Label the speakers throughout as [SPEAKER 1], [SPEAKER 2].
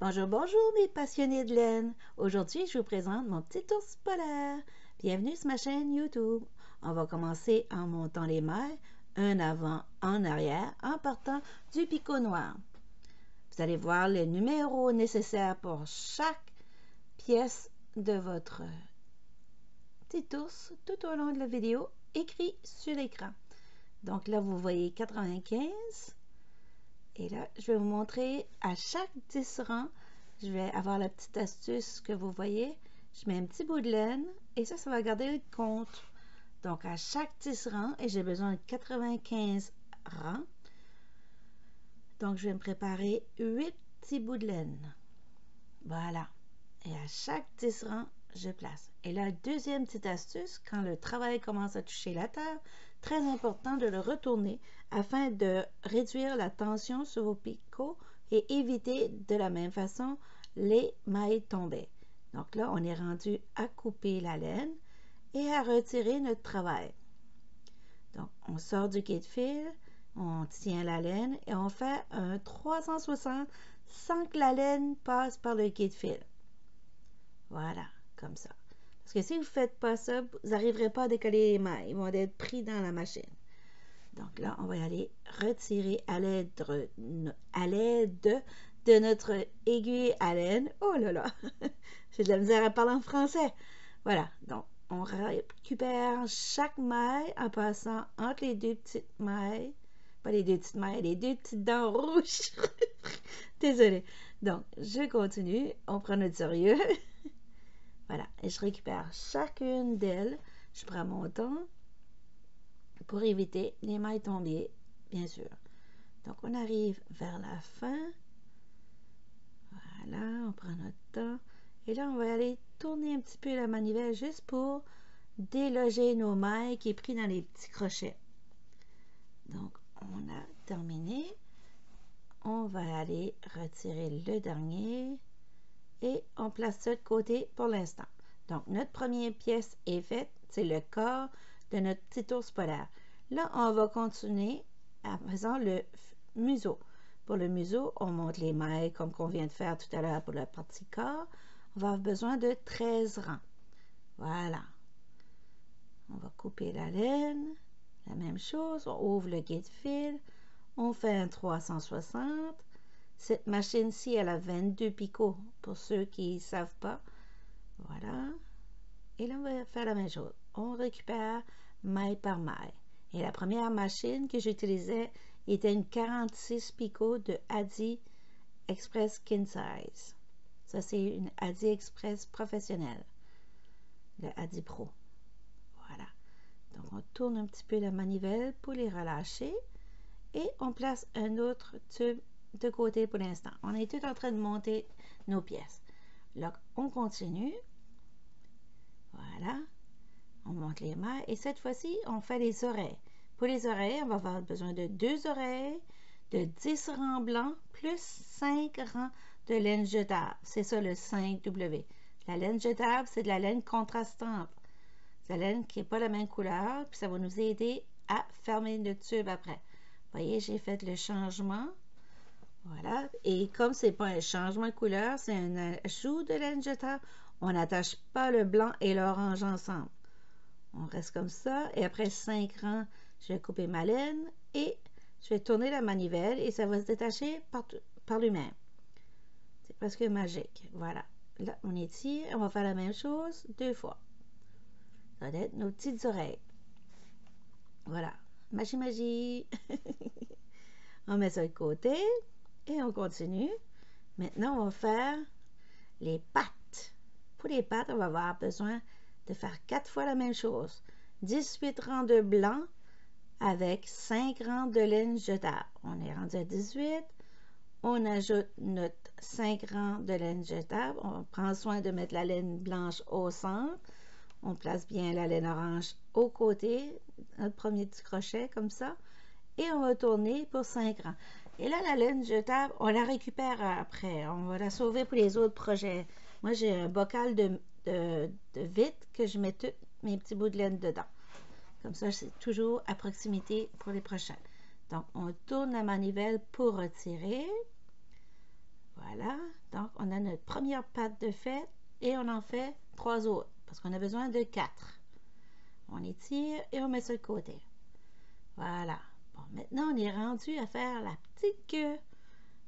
[SPEAKER 1] Bonjour, bonjour mes passionnés de laine. Aujourd'hui, je vous présente mon petit ours polaire. Bienvenue sur ma chaîne YouTube. On va commencer en montant les mailles, un avant, en arrière, en partant du picot noir. Vous allez voir les numéros nécessaires pour chaque pièce de votre petit ours tout au long de la vidéo, écrit sur l'écran. Donc là, vous voyez 95. Et là, je vais vous montrer à chaque 10 rangs, je vais avoir la petite astuce que vous voyez. Je mets un petit bout de laine et ça va garder le compte. Donc, à chaque 10 rangs, et j'ai besoin de 95 rangs. Donc, je vais me préparer 8 petits bouts de laine. Voilà. Et à chaque 10 rangs, je place. Et la deuxième petite astuce, quand le travail commence à toucher la terre, très important de le retourner afin de réduire la tension sur vos picots et éviter de la même façon les mailles tombées. Donc là, on est rendu à couper la laine et à retirer notre travail. Donc, on sort du guide fil, on tient la laine et on fait un 360 sans que la laine passe par le guide fil. Voilà, comme ça. Parce que si vous ne faites pas ça, vous n'arriverez pas à décoller les mailles. Ils vont être pris dans la machine. Donc là, on va aller retirer à l'aide de notre aiguille à laine. Oh là là, j'ai de la misère à parler en français. Voilà, donc on récupère chaque maille en passant entre les deux petites mailles. Pas les deux petites mailles, les deux petites dents rouges. Désolée. Donc, je continue. On prend notre sérieux. Voilà, et je récupère chacune d'elles. Je prends mon temps pour éviter les mailles tombées, bien sûr. Donc, on arrive vers la fin. Voilà, on prend notre temps. Et là, on va aller tourner un petit peu la manivelle juste pour déloger nos mailles qui est pris dans les petits crochets. Donc, on a terminé. On va aller retirer le dernier et on place ça de côté pour l'instant. Donc, notre première pièce est faite, c'est le corps de notre petit ours polaire. Là, on va continuer en faisant le museau. Pour le museau, on monte les mailles comme qu'on vient de faire tout à l'heure pour la partie corps. On va avoir besoin de 13 rangs. Voilà. On va couper la laine. La même chose, on ouvre le guide fil. On fait un 360. Cette machine-ci, elle a 22 picots, pour ceux qui ne savent pas. Voilà. Et là, on va faire la même chose. On récupère maille par maille. Et la première machine que j'utilisais était une 46 picots de Addi Express King Size. Ça, c'est une Addi Express professionnelle. Le Addi Pro. Voilà. Donc, on tourne un petit peu la manivelle pour les relâcher. Et on place un autre tube de côté pour l'instant. On est tout en train de monter nos pièces. Là, on continue. Voilà. On monte les mailles. Et cette fois-ci, on fait les oreilles. Pour les oreilles, on va avoir besoin de 2 oreilles, de 10 rangs blancs, plus 5 rangs de laine jetable. C'est ça le 5W. La laine jetable, c'est de la laine contrastante. C'est la laine qui n'est pas la même couleur, puis ça va nous aider à fermer le tube après. Vous voyez, j'ai fait le changement. Voilà. Et comme ce n'est pas un changement de couleur, c'est un ajout de laine jetable, on n'attache pas le blanc et l'orange ensemble. On reste comme ça. Et après 5 rangs, je vais couper ma laine et je vais tourner la manivelle et ça va se détacher par lui-même. C'est presque magique. Voilà. Là, on étire. On va faire la même chose 2 fois. Ça va être nos petites oreilles. Voilà. Magie, magie. On met ça de côté et on continue. Maintenant, on va faire les pattes. Pour les pattes, on va avoir besoin de faire 4 fois la même chose. 18 rangs de blanc avec 5 rangs de laine jetable. On est rendu à 18. On ajoute notre 5 rangs de laine jetable. On prend soin de mettre la laine blanche au centre. On place bien la laine orange au côté, notre premier petit crochet comme ça. Et on va tourner pour 5 rangs. Et là, la laine jetable, on la récupère après. On va la sauver pour les autres projets. Moi, j'ai un bocal de vitre que je mets tous mes petits bouts de laine dedans. Comme ça, c'est toujours à proximité pour les prochains. Donc, on tourne la manivelle pour retirer. Voilà, donc on a notre première patte de fait et on en fait 3 autres parce qu'on a besoin de 4. On étire et on met sur le côté. Voilà. Bon, maintenant on est rendu à faire la petite queue.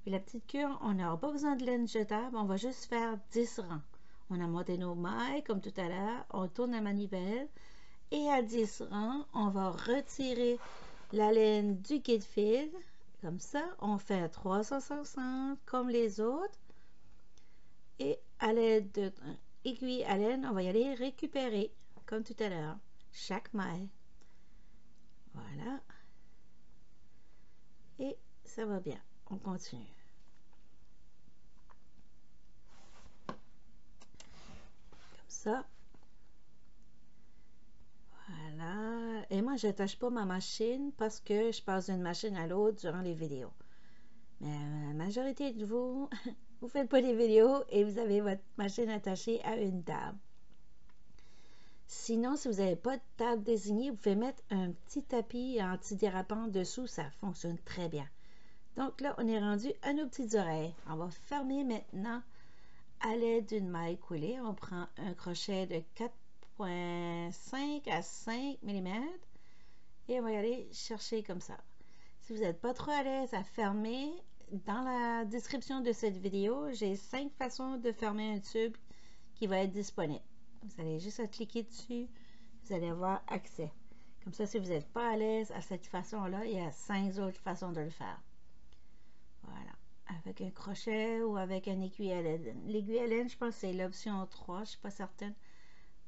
[SPEAKER 1] Puis la petite queue, on n'aura pas besoin de laine jetable, on va juste faire 10 rangs. On a monté nos mailles comme tout à l'heure, on tourne la manivelle et à 10 rangs, on va retirer la laine du guide-fil. Comme ça, on fait 360 comme les autres. Et à l'aide d'une aiguille à laine, on va y aller récupérer, comme tout à l'heure, chaque maille. Voilà. Et ça va bien. On continue. Comme ça. Voilà. Et moi, je n'attache pas ma machine parce que je passe d'une machine à l'autre durant les vidéos. Mais la majorité de vous, vous ne faites pas des vidéos et vous avez votre machine attachée à une table. Sinon, si vous n'avez pas de table désignée, vous pouvez mettre un petit tapis antidérapant dessous, ça fonctionne très bien. Donc là, on est rendu à nos petites oreilles. On va fermer maintenant à l'aide d'une maille coulée. On prend un crochet de 4,5 à 5 mm et on va y aller chercher comme ça. Si vous n'êtes pas trop à l'aise à fermer, dans la description de cette vidéo, j'ai 5 façons de fermer un tube qui va être disponible. Vous allez juste à cliquer dessus, vous allez avoir accès. Comme ça, si vous n'êtes pas à l'aise à cette façon-là, il y a 5 autres façons de le faire. Voilà. Avec un crochet ou avec un aiguille à laine. L'aiguille à laine, je pense que c'est l'option 3, je ne suis pas certaine.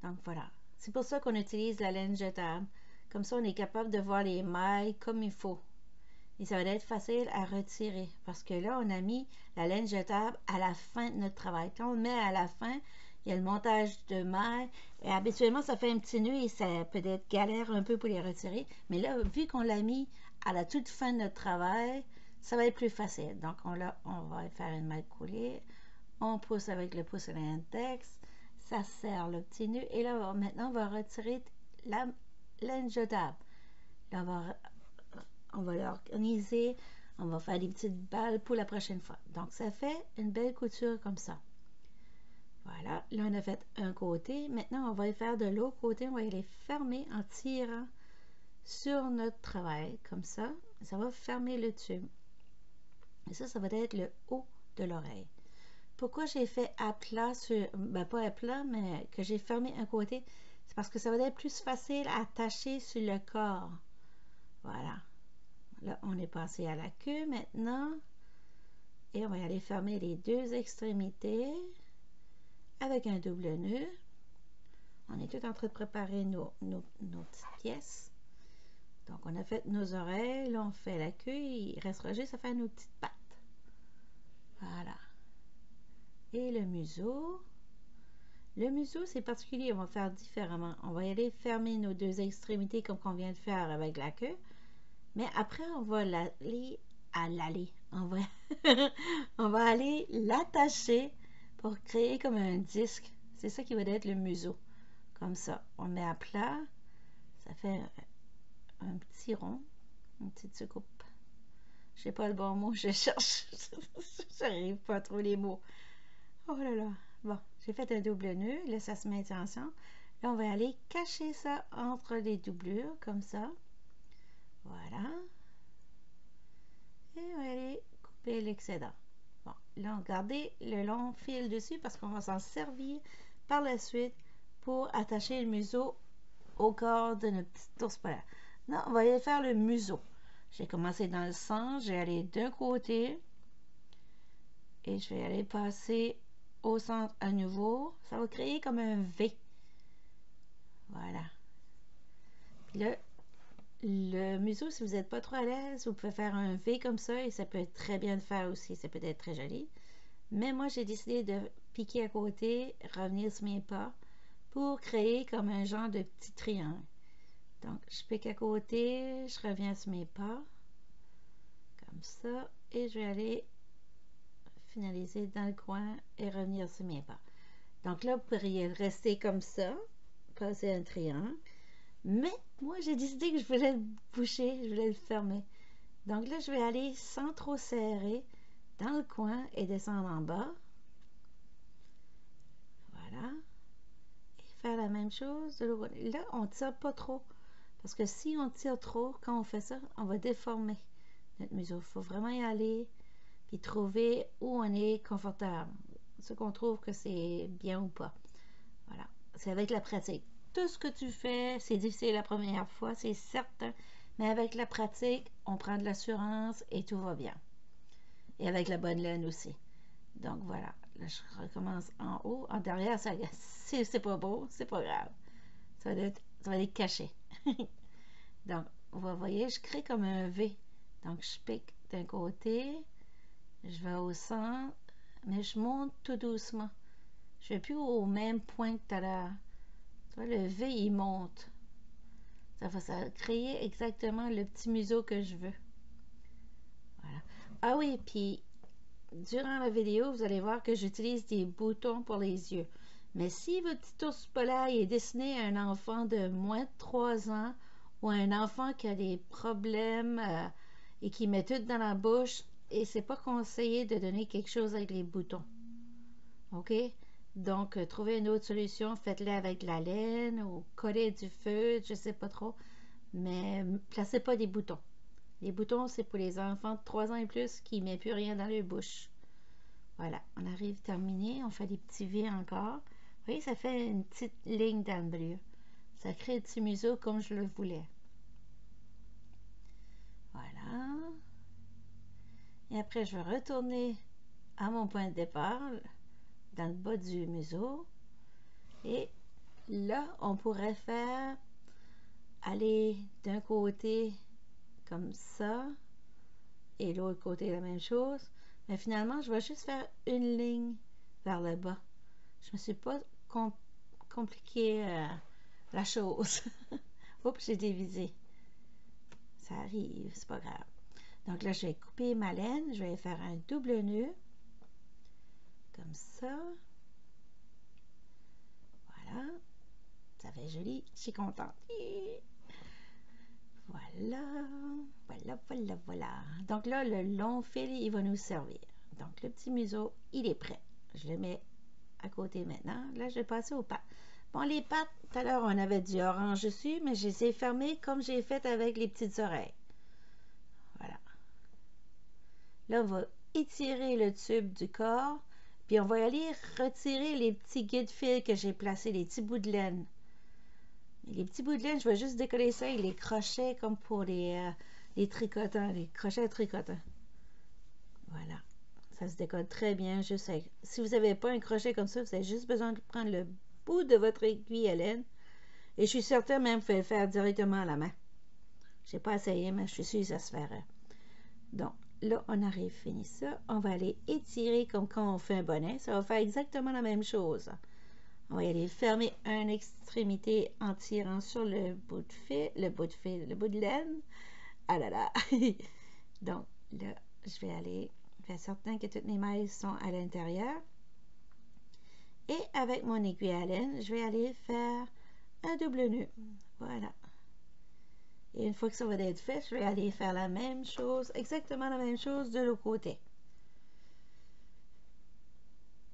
[SPEAKER 1] Donc voilà. C'est pour ça qu'on utilise la laine jetable. Comme ça, on est capable de voir les mailles comme il faut. Et ça va être facile à retirer parce que là, on a mis la laine jetable à la fin de notre travail. Quand on le met à la fin, il y a le montage de mailles. Et habituellement, ça fait un petit nœud et ça peut être galère un peu pour les retirer. Mais là, vu qu'on l'a mis à la toute fin de notre travail, ça va être plus facile. Donc, on va faire une maille coulée. On pousse avec le pouce à l'index. Ça serre le petit nœud. Et là, maintenant, on va retirer la laine jetable. Là, on va l'organiser. On va faire des petites balles pour la prochaine fois. Donc, ça fait une belle couture comme ça. Voilà. Là, on a fait un côté. Maintenant, on va faire de l'autre côté. On va les fermer en tirant sur notre travail. Comme ça, ça va fermer le tube. Et ça va être le haut de l'oreille. Pourquoi j'ai fait à plat sur, pas à plat, mais que j'ai fermé un côté, c'est parce que ça va être plus facile à attacher sur le corps. Voilà. Là, on est passé à la queue maintenant. Et on va aller fermer les deux extrémités avec un double nœud. On est tout en train de préparer nos petites pièces. Donc, on a fait nos oreilles. Là, on fait la queue. Il restera juste à faire nos petites pattes. Voilà. Et le museau. Le museau, c'est particulier. On va faire différemment. On va y aller fermer nos deux extrémités comme on vient de faire avec la queue. Mais après, on va on va aller l'attacher pour créer comme un disque. C'est ça qui va être le museau. Comme ça. On met à plat. Ça fait un petit rond. Une petite soucoupe. Je sais pas le bon mot. Je cherche. J'arrive pas à trouver les mots. Oh là là. Bon, j'ai fait un double nœud. Là, ça se met ensemble. Là, on va aller cacher ça entre les doublures. Comme ça. Voilà. Et on va aller couper l'excédent. Bon, là, on garde le long fil dessus parce qu'on va s'en servir par la suite pour attacher le museau au corps de notre petit ours polaire. Non, on va aller faire le museau. J'ai commencé dans le centre, j'ai allé d'un côté et je vais aller passer au centre à nouveau. Ça va créer comme un V. Voilà. Puis là, le museau, si vous n'êtes pas trop à l'aise, vous pouvez faire un V comme ça et ça peut être très bien de faire aussi. Ça peut être très joli. Mais moi, j'ai décidé de piquer à côté, revenir sur mes pas pour créer comme un genre de petit triangle. Donc, je pique à côté, je reviens sur mes pas, comme ça, et je vais aller finaliser dans le coin et revenir sur mes pas. Donc là, vous pourriez rester comme ça, passer un triangle, mais moi, j'ai décidé que je voulais le boucher, je voulais le fermer. Donc là, je vais aller sans trop serrer dans le coin et descendre en bas. Voilà. Et faire la même chose de l'autre côté. Là, on ne tire pas trop. Parce que si on tire trop, quand on fait ça, on va déformer notre museau. Il faut vraiment y aller puis trouver où on est confortable. Ce qu'on trouve que c'est bien ou pas. Voilà. C'est avec la pratique. Tout ce que tu fais, c'est difficile la première fois, c'est certain. Mais avec la pratique, on prend de l'assurance et tout va bien. Et avec la bonne laine aussi. Donc voilà. Là, je recommence en haut. En derrière, ça, si c'est pas beau, c'est pas grave. Ça va être caché. Donc, vous voyez, je crée comme un V. Donc, je pique d'un côté, je vais au centre, mais je monte tout doucement. Je ne vais plus au même point que tout à l'heure. Tu vois, le V, il monte. Ça va créer exactement le petit museau que je veux. Voilà. Ah oui, puis durant la vidéo, vous allez voir que j'utilise des boutons pour les yeux. Mais si votre petit ours polaire est dessiné à un enfant de moins de 3 ans ou un enfant qui a des problèmes et qui met tout dans la bouche, et c'est pas conseillé de donner quelque chose avec les boutons. OK? Donc, trouvez une autre solution, faites-le avec de la laine ou coller du feutre, je sais pas trop, mais placez pas des boutons. Les boutons, c'est pour les enfants de 3 ans et plus qui ne mettent plus rien dans leur bouche. Voilà, on arrive terminé, on fait des petits V encore. Vous voyez, ça fait une petite ligne dans le bleu. Ça crée un petit museau comme je le voulais. Voilà. Et après, je vais retourner à mon point de départ, dans le bas du museau. Et là, on pourrait faire aller d'un côté comme ça et l'autre côté la même chose. Mais finalement, je vais juste faire une ligne vers le bas. Je me suis pas compliqué la chose. Oups, j'ai dévisé. Ça arrive, c'est pas grave. Donc là, je vais couper ma laine. Je vais faire un double nœud. Comme ça. Voilà. Ça fait joli. Je suis contente. Voilà. Voilà, voilà, voilà. Donc là, le long fil, il va nous servir. Donc le petit museau, il est prêt. Je le mets à côté maintenant. Là, je vais passer aux pattes. Bon, les pattes, tout à l'heure, on avait du orange dessus, mais je les ai fermées comme j'ai fait avec les petites oreilles. Voilà. Là, on va étirer le tube du corps, puis on va aller retirer les petits guides fils que j'ai placés, les petits bouts de laine. Les petits bouts de laine, je vais juste décoller ça avec les crochets comme pour les tricotants, les crochets tricotants. Voilà. Ça se décolle très bien. Juste avec... Si vous n'avez pas un crochet comme ça, vous avez juste besoin de prendre le bout de votre aiguille à laine. Et je suis certaine même que vous pouvez le faire directement à la main. Je n'ai pas essayé, mais je suis sûre que ça se ferait. Donc, là, on arrive, fini ça. On va aller étirer comme quand on fait un bonnet. Ça va faire exactement la même chose. On va y aller fermer une extrémité en tirant sur le bout de fil, le bout de laine. Ah là là! Donc, là, je vais aller faire certain que toutes mes mailles sont à l'intérieur. Et avec mon aiguille à laine, je vais aller faire un double nœud. Voilà. Et une fois que ça va être fait, je vais aller faire la même chose, exactement la même chose de l'autre côté.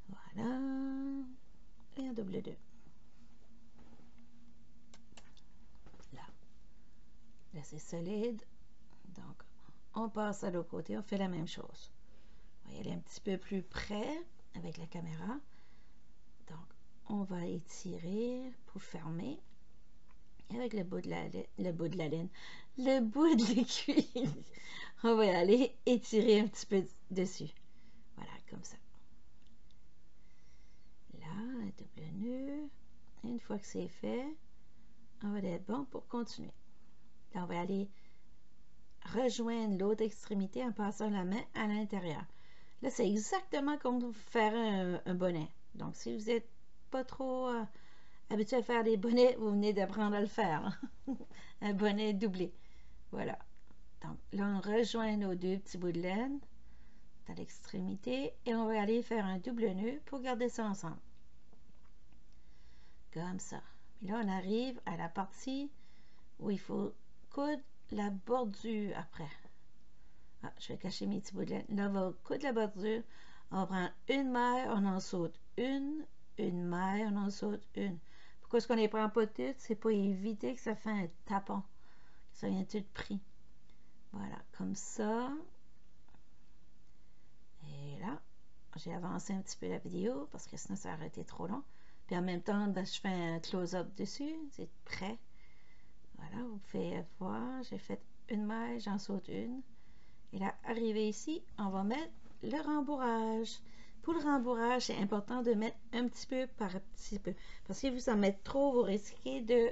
[SPEAKER 1] Voilà. Et un double nœud. Là. Là, c'est solide. Donc, on passe à l'autre côté, on fait la même chose. On va y aller un petit peu plus près avec la caméra. Donc, on va étirer pour fermer. Et avec le bout de la laine, le bout de l'aiguille, on va y aller étirer un petit peu dessus. Voilà, comme ça. Là, un double nœud. Une fois que c'est fait, on va être bon pour continuer. Là, on va aller rejoindre l'autre extrémité en passant la main à l'intérieur. Là, c'est exactement comme faire un bonnet. Donc, si vous n'êtes pas trop habitué à faire des bonnets, vous venez d'apprendre à le faire. Un bonnet doublé. Voilà. Donc, là, on rejoint nos deux petits bouts de laine à l'extrémité et on va aller faire un double nœud pour garder ça ensemble. Comme ça. Et là, on arrive à la partie où il faut coudre la bordure après. Ah, je vais cacher mes petits bouts de laine. Là, on va coudre la bordure. On va prendre une maille, on en saute une maille, on en saute une. Pourquoi est-ce qu'on ne les prend pas toutes? C'est pour éviter que ça fait un tapon. Que ça vient tout pris. Voilà, comme ça. Et là, j'ai avancé un petit peu la vidéo parce que sinon ça aurait été trop long. Puis en même temps, ben, je fais un close-up dessus. C'est prêt. Voilà, vous pouvez voir. J'ai fait une maille, j'en saute une. Et là, arrivé ici, on va mettre le rembourrage. Pour le rembourrage, c'est important de mettre un petit peu par petit peu. Parce que si vous en mettez trop, vous risquez de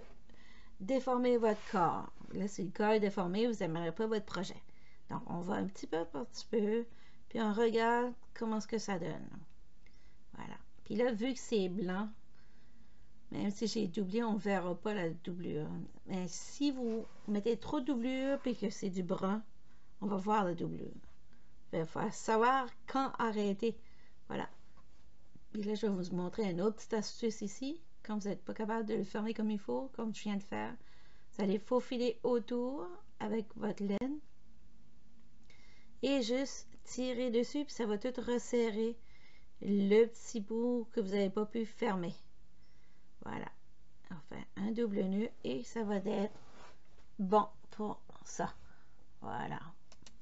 [SPEAKER 1] déformer votre corps. Là, si le corps est déformé, vous n'aimerez pas votre projet. Donc, on va un petit peu par petit peu, puis on regarde comment est-ce que ça donne. Voilà. Puis là, vu que c'est blanc, même si j'ai doublé, on ne verra pas la doublure. Mais si vous mettez trop de doublure, puis que c'est du brun, on va voir la doublure. Il faut savoir quand arrêter. Voilà. Puis là, je vais vous montrer une autre petite astuce ici. Quand vous n'êtes pas capable de le fermer comme il faut, comme je viens de faire, vous allez faufiler autour avec votre laine et juste tirer dessus, puis ça va tout resserrer le petit bout que vous n'avez pas pu fermer. Voilà. Enfin, un double nœud et ça va être bon pour ça. Voilà.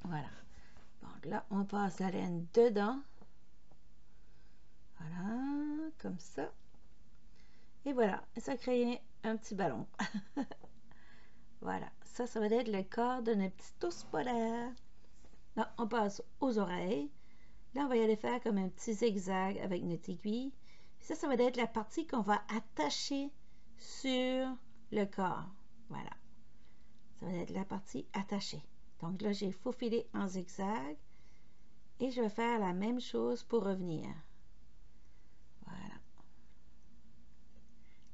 [SPEAKER 1] Voilà. Donc là, on passe la laine dedans. Voilà, comme ça. Et voilà, ça crée un petit ballon. Voilà, ça va être le corps de notre petit ours polaire. Là, on passe aux oreilles. Là, on va y aller faire comme un petit zigzag avec notre aiguille. Ça va être la partie qu'on va attacher sur le corps. Voilà, ça va être la partie attachée. Donc là, j'ai faufilé en zigzag et je vais faire la même chose pour revenir. Voilà.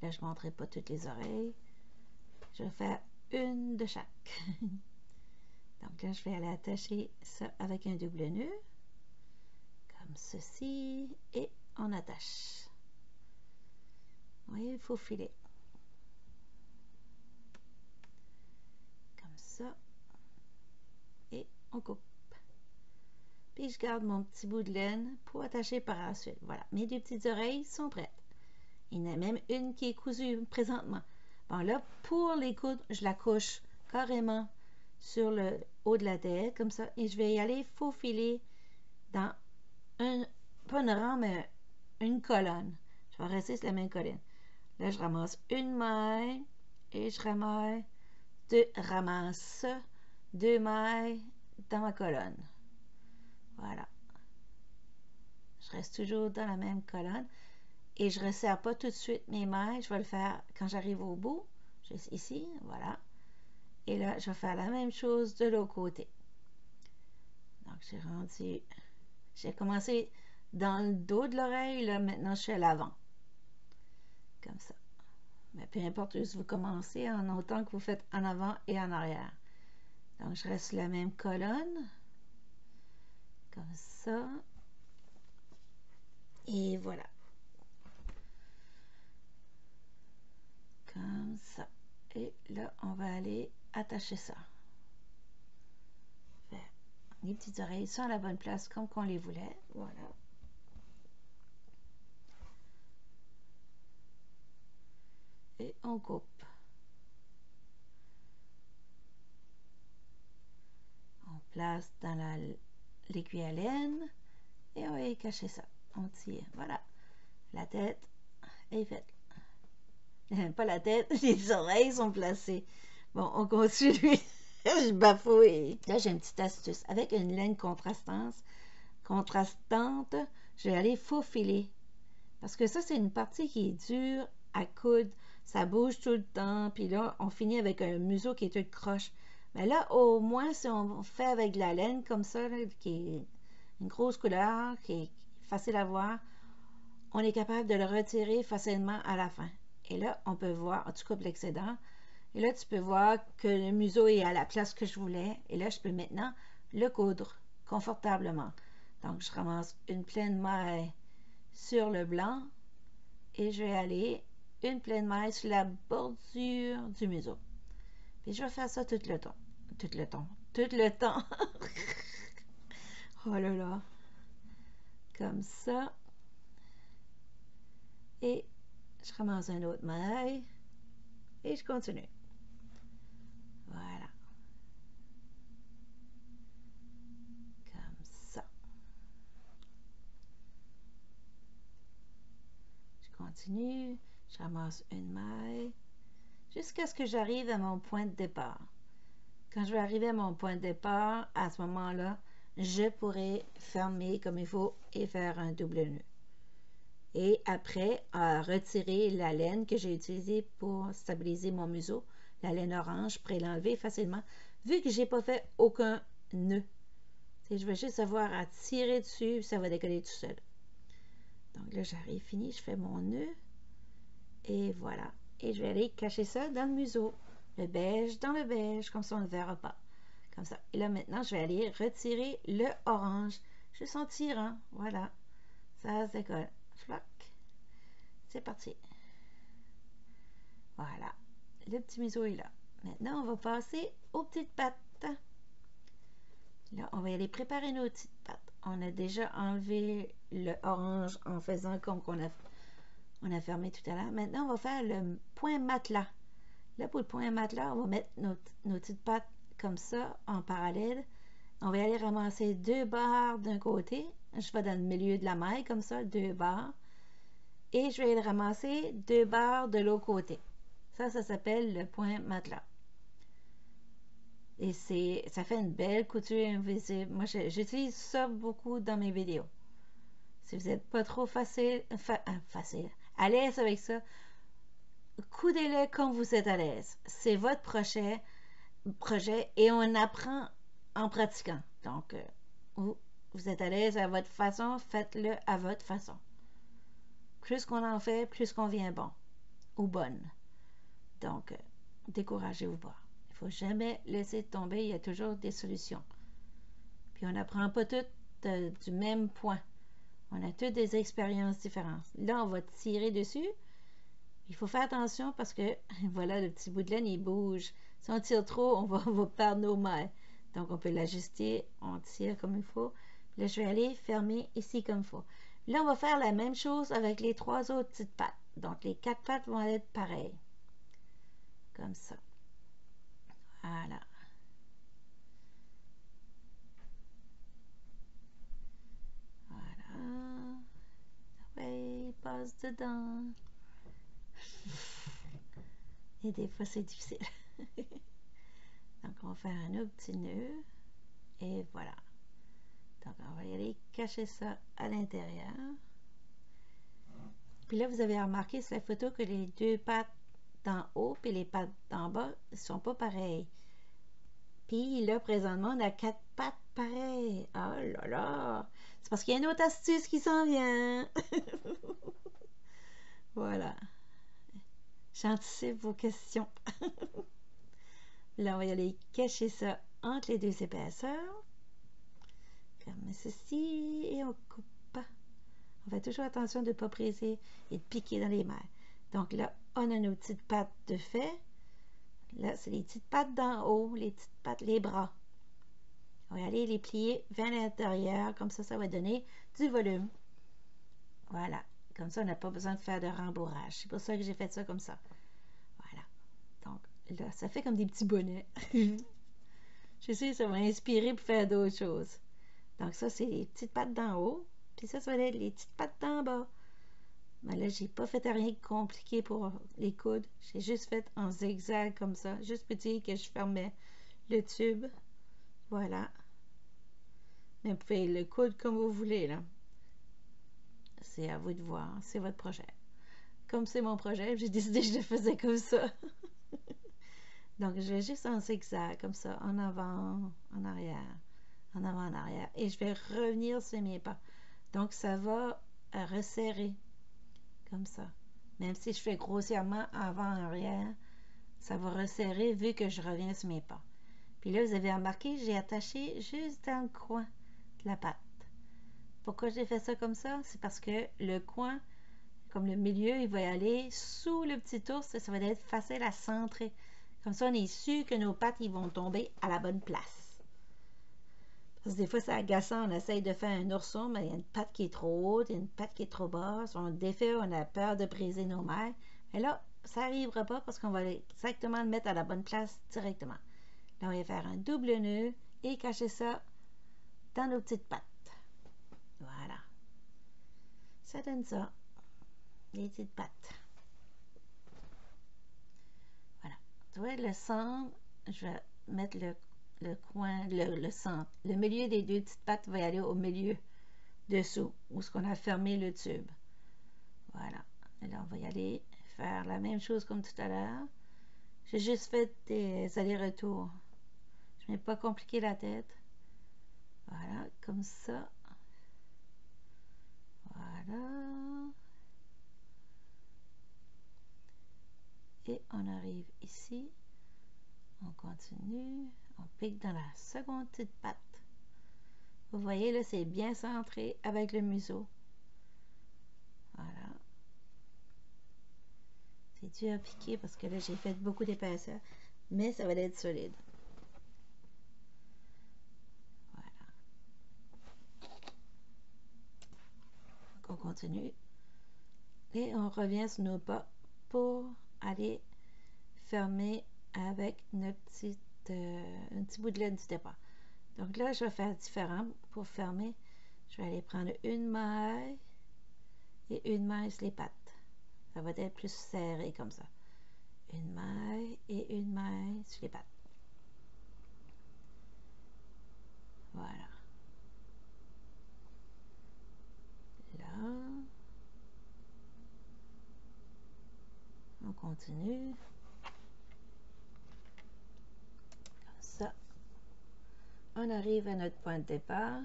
[SPEAKER 1] Là, je ne montrerai pas toutes les oreilles. Je vais faire une de chaque. Donc là, je vais aller attacher ça avec un double nœud, comme ceci, et on attache. Vous voyez, il faut filer. Comme ça. Et on coupe. Puis je garde mon petit bout de laine pour attacher par la suite. Voilà, mes deux petites oreilles sont prêtes. Il y en a même une qui est cousue présentement. Bon là, pour les coudre, je la couche carrément sur le haut de la tête, comme ça. Et je vais y aller faufiler dans pas un rang, mais une colonne. Je vais rester sur la même colonne. Là, je ramasse une maille et je ramasse deux mailles dans ma colonne. Voilà. Je reste toujours dans la même colonne et je ne resserre pas tout de suite mes mailles. Je vais le faire quand j'arrive au bout, juste ici, voilà. Et là, je vais faire la même chose de l'autre côté. Donc, j'ai commencé dans le dos de l'oreille, là, maintenant je suis à l'avant. Comme ça. Mais peu importe où vous commencez, en autant que vous faites en avant et en arrière. Donc, je reste la même colonne. Comme ça. Et voilà. Comme ça. Et là, on va aller attacher ça. Les petites oreilles sont à la bonne place comme qu'on les voulait. Voilà. Et on coupe. On place dans l'aiguille à laine et on va y cacher ça. On tire. Voilà. La tête est faite. Pas la tête, les oreilles sont placées. Bon, on continue. Je bafouille. Là, j'ai une petite astuce. Avec une laine contrastante, je vais aller faufiler. Parce que ça, c'est une partie qui est dure à coudre. Ça bouge tout le temps. Puis là, on finit avec un museau qui est tout croche. Mais là, au moins, si on fait avec de la laine comme ça, là, qui est une grosse couleur, qui est facile à voir, on est capable de le retirer facilement à la fin. Et là, on peut voir, tu coupes l'excédent. Et là, tu peux voir que le museau est à la place que je voulais. Et là, je peux maintenant le coudre confortablement. Donc, je ramasse une pleine maille sur le blanc et je vais aller une pleine maille sur la bordure du museau. Puis, je vais faire ça tout le temps. Oh là là. Comme ça. Et je ramasse un autre maille. Et je continue. Voilà. Comme ça. Je continue. Je ramasse une maille. Jusqu'à ce que j'arrive à mon point de départ. Quand je vais arriver à mon point de départ, à ce moment-là, je pourrai fermer comme il faut et faire un double nœud. Et après, retirer la laine que j'ai utilisée pour stabiliser mon museau, la laine orange, je pourrais l'enlever facilement, vu que je n'ai pas fait aucun nœud. Je vais juste avoir à tirer dessus, ça va décoller tout seul. Donc là, j'arrive, fini, je fais mon nœud. Et voilà. Et je vais aller cacher ça dans le museau. Le beige dans le beige, comme ça on ne le verra pas. Comme ça. Et là, maintenant, je vais aller retirer le orange. Juste en tirant. Voilà. Ça se décolle. Floc. C'est parti. Voilà. Le petit museau est là. Maintenant, on va passer aux petites pattes. Là, on va aller préparer nos petites pattes. On a déjà enlevé le orange en faisant comme on a fermé tout à l'heure. Maintenant, on va faire le point matelas. Là, pour le point matelas, on va mettre nos petites pattes comme ça, en parallèle. On va aller ramasser 2 barres d'un côté. Je vais dans le milieu de la maille, comme ça, 2 barres. Et je vais aller ramasser 2 barres de l'autre côté. Ça s'appelle le point matelas. Et ça fait une belle couture invisible. Moi, j'utilise ça beaucoup dans mes vidéos. Si vous n'êtes pas trop à l'aise avec ça, coudez-le comme vous êtes à l'aise. C'est votre projet et on apprend en pratiquant. Donc, vous êtes à l'aise à votre façon, faites-le à votre façon. Plus qu'on en fait, plus qu'on vient bon ou bonne. Donc, découragez-vous pas. Il ne faut jamais laisser tomber, il y a toujours des solutions. Puis on n'apprend pas toutes du même point. On a toutes des expériences différentes. Là, on va tirer dessus. Il faut faire attention parce que, voilà, le petit bout de laine, il bouge. Si on tire trop, on va perdre nos mailles. Donc, on peut l'ajuster, on tire comme il faut. Là, je vais aller fermer ici comme il faut. Là, on va faire la même chose avec les 3 autres petites pattes. Donc, les 4 pattes vont être pareilles. Comme ça. Voilà. Voilà. Oui, passe dedans. Et des fois, c'est difficile. Donc, on va faire un autre petit nœud. Et voilà. Donc, on va y aller cacher ça à l'intérieur. Puis là, vous avez remarqué sur la photo que les 2 pattes d'en haut et les pattes d'en bas ne sont pas pareilles. Puis là, présentement, on a 4 pattes pareilles. Oh là là! C'est parce qu'il y a une autre astuce qui s'en vient. Voilà. J'anticipe vos questions. Là, on va y aller cacher ça entre les 2 épaisseurs. Comme ceci. Et on coupe. On fait toujours attention de ne pas presser et de piquer dans les mailles. Donc là, on a nos petites pattes de fait. Là, c'est les petites pattes d'en haut, les petites pattes, les bras. On va aller les plier vers l'intérieur. Comme ça va donner du volume. Voilà. Comme ça, on n'a pas besoin de faire de rembourrage. C'est pour ça que j'ai fait ça comme ça. Voilà. Donc là, ça fait comme des petits bonnets. Je sais, ça va inspirer pour faire d'autres choses. Donc ça, c'est les petites pattes d'en haut. Puis ça va être les petites pattes d'en bas. Mais là, j'ai pas fait rien de compliqué pour les coudes. J'ai juste fait en zigzag comme ça. Juste petit que je fermais le tube. Voilà. Mais vous pouvez le coudre comme vous voulez, là. C'est à vous de voir. C'est votre projet. Comme c'est mon projet, j'ai décidé que je le faisais comme ça. Donc, je vais juste en zigzag, comme ça, en avant, en arrière, en avant, en arrière. Et je vais revenir sur mes pas. Donc, ça va resserrer, comme ça. Même si je fais grossièrement avant, en arrière, ça va resserrer vu que je reviens sur mes pas. Puis là, vous avez remarqué, j'ai attaché juste dans le coin de la patte. Pourquoi j'ai fait ça comme ça? C'est parce que le coin, comme le milieu, il va aller sous le petit ours et ça va être facile à centrer. Comme ça, on est sûr que nos pattes, ils vont tomber à la bonne place. Parce que des fois, c'est agaçant. On essaye de faire un ourson, mais il y a une patte qui est trop haute, il y a une patte qui est trop basse. On le défait, on a peur de briser nos mailles. Mais là, ça n'arrivera pas parce qu'on va exactement le mettre à la bonne place directement. Là, on va faire un double nœud et cacher ça dans nos petites pattes. Voilà. Ça donne ça. Les petites pattes. Voilà. Tu vois, le centre, je vais mettre le coin, le centre. Le milieu des deux petites pattes va aller au milieu dessous, où ce qu'on a fermé le tube. Voilà. Et là, on va y aller faire la même chose comme tout à l'heure. J'ai juste fait des allers-retours. Je ne m'ai pas compliqué la tête. Voilà, comme ça. Voilà. Et on arrive ici. On continue. On pique dans la seconde petite patte. Vous voyez, là, c'est bien centré avec le museau. Voilà. C'est dur à piquer parce que là, j'ai fait beaucoup d'épaisseur. Mais ça va être solide. Voilà. Donc, on continue. Et on revient sur nos pas pour aller fermer avec notre un petit bout de laine du départ. Donc là, je vais faire différent pour fermer. Je vais aller prendre une maille et une maille sur les pattes. Ça va être plus serré comme ça. Une maille et une maille sur les pattes. Voilà. Là. On continue. Comme ça. On arrive à notre point de départ.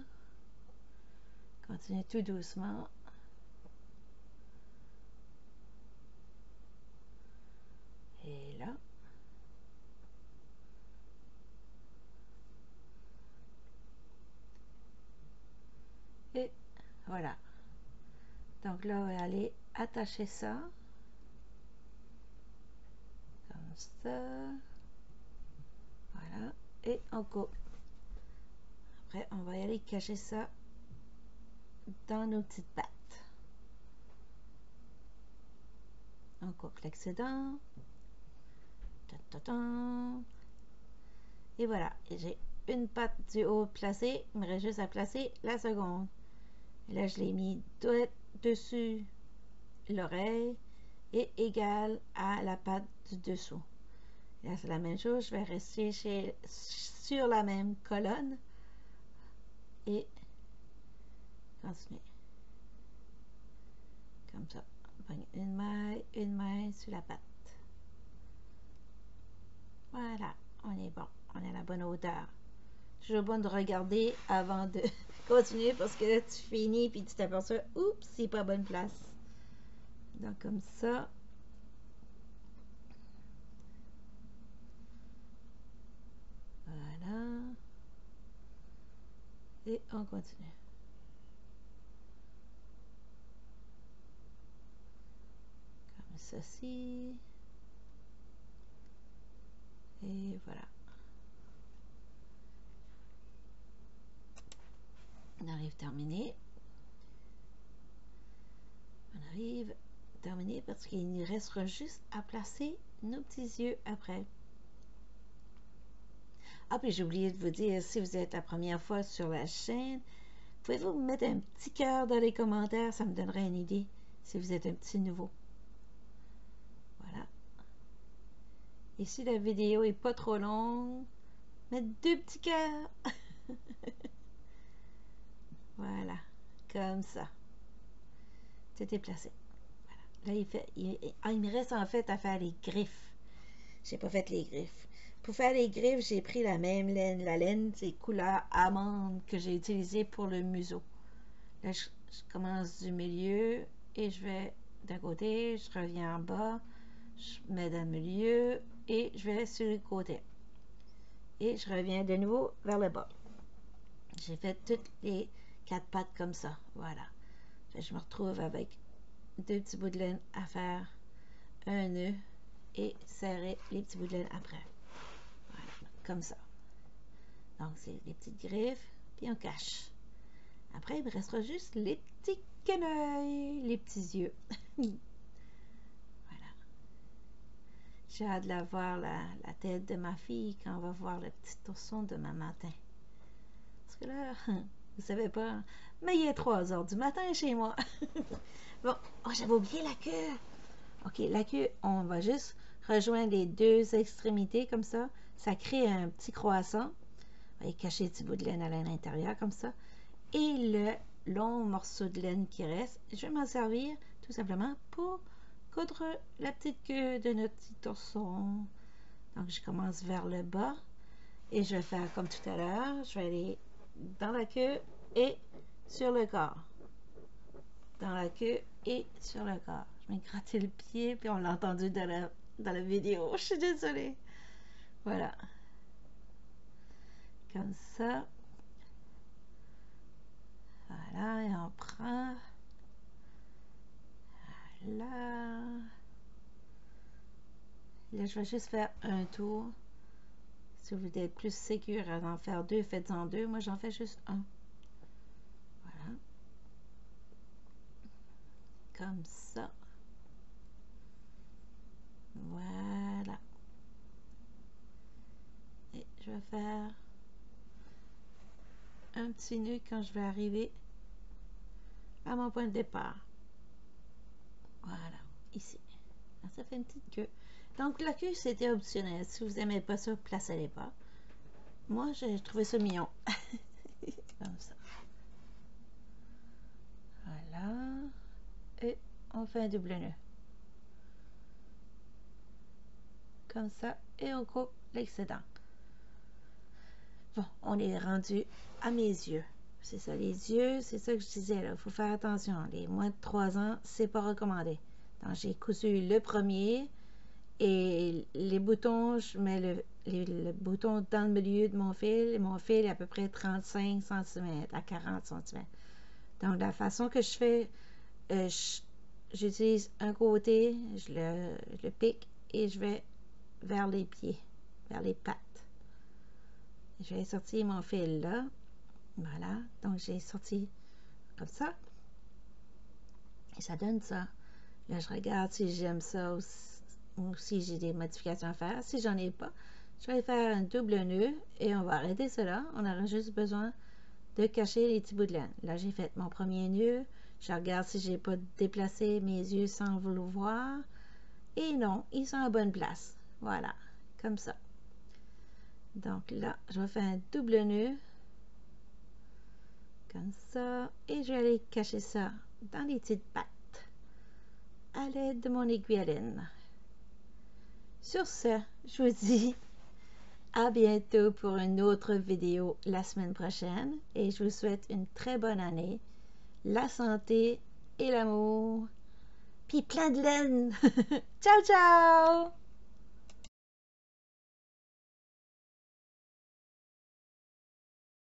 [SPEAKER 1] Continue tout doucement. Et là. Et voilà. Donc là, on va aller attacher ça. Comme ça. Voilà. Et on coupe. Après, on va y aller cacher ça dans nos petites pattes. On coupe l'excédent. Et voilà. J'ai une patte du haut placée. Il me reste juste à placer la seconde. Et là, je l'ai mis dessus l'oreille et égal à la patte du dessous. Et là, c'est la même chose. Je vais rester sur la même colonne et continuer. Comme ça. Une maille sur la patte. Voilà, on est bon. On est à la bonne hauteur. Toujours bon de regarder avant de continuer parce que là, tu finis puis tu t'aperçois, oups, c'est pas bonne place. Donc, comme ça. Voilà. Et on continue. Comme ceci. Et voilà. On arrive terminé. On arrive terminé parce qu'il nous restera juste à placer nos petits yeux après. Ah, puis j'ai oublié de vous dire, si vous êtes la première fois sur la chaîne, pouvez-vous me mettre un petit cœur dans les commentaires, ça me donnerait une idée si vous êtes un petit nouveau. Voilà. Et si la vidéo est pas trop longue, mettre 2 petits cœurs. Voilà, comme ça. Tout est placé. Voilà. Là, il me reste en fait à faire les griffes. J'ai pas fait les griffes. Pour faire les griffes, j'ai pris la même laine. La laine, c'est couleur amande que j'ai utilisée pour le museau. Là, je commence du milieu et je vais d'un côté, je reviens en bas, je mets dans le milieu et je vais sur le côté. Et je reviens de nouveau vers le bas. J'ai fait toutes les 4 pattes comme ça. Voilà. Je me retrouve avec 2 petits bouts de laine à faire un nœud et serrer les petits bouts de laine après. Voilà. Comme ça. Donc, c'est les petites griffes. puis on cache. Après, il me restera juste les petits quenouilles, les petits yeux. Voilà. J'ai hâte de voir la tête de ma fille quand on va voir le petit ourson demain matin. Parce que là, vous savez pas, mais il est 3 heures du matin chez moi. Bon, oh, j'avais oublié la queue. OK, la queue, on va juste rejoindre les 2 extrémités comme ça. Ça crée un petit croissant. On va y cacher le petit bout de laine à l'intérieur comme ça. Et le long morceau de laine qui reste, je vais m'en servir tout simplement pour coudre la petite queue de notre petit ourson. Donc, je commence vers le bas et je vais faire comme tout à l'heure. Je vais aller dans la queue et sur le corps. Dans la queue et sur le corps. Je vais gratter le pied, puis on l'a entendu dans la vidéo. Je suis désolée. Voilà. Comme ça. Voilà, et on prend. Voilà. Là, je vais juste faire un tour. Si vous voulez être plus sécure à en faire 2, faites-en 2. Moi, j'en fais juste un. Voilà. Comme ça. Voilà. Et je vais faire un petit nœud quand je vais arriver à mon point de départ. Voilà, ici. Ça fait une petite queue. Donc, la queue, c'était optionnel. Si vous n'aimez pas ça, placez-les pas. Moi, j'ai trouvé ça mignon. Comme ça. Voilà. Et on fait un double nœud. Comme ça. Et on coupe l'excédent. Bon, on est rendu à mes yeux. C'est ça, les yeux, c'est ça que je disais là. Il faut faire attention. Les moins de 3 ans, c'est pas recommandé. Donc, j'ai cousu le premier. Et les boutons, je mets le bouton dans le milieu de mon fil. Et mon fil est à peu près 35 cm à 40 cm. Donc, la façon que je fais, j'utilise un côté, je le pique et je vais vers les pieds, vers les pattes. Je vais sortir mon fil là. Voilà. Donc, j'ai sorti comme ça. Et ça donne ça. Là, je regarde si j'aime ça ou si j'ai des modifications à faire. Si j'en ai pas, je vais faire un double nœud et on va arrêter cela. On aura juste besoin de cacher les petits bouts de laine. Là, j'ai fait mon premier nœud. Je regarde si j'ai pas déplacé mes yeux sans vous le voir. Et non, ils sont à bonne place. Voilà, comme ça. Donc là, je vais faire un double nœud. Comme ça. Et je vais aller cacher ça dans les petites pattes à l'aide de mon aiguille à laine. Sur ce, je vous dis à bientôt pour une autre vidéo la semaine prochaine et je vous souhaite une très bonne année, la santé et l'amour, puis plein de laine. Ciao, ciao!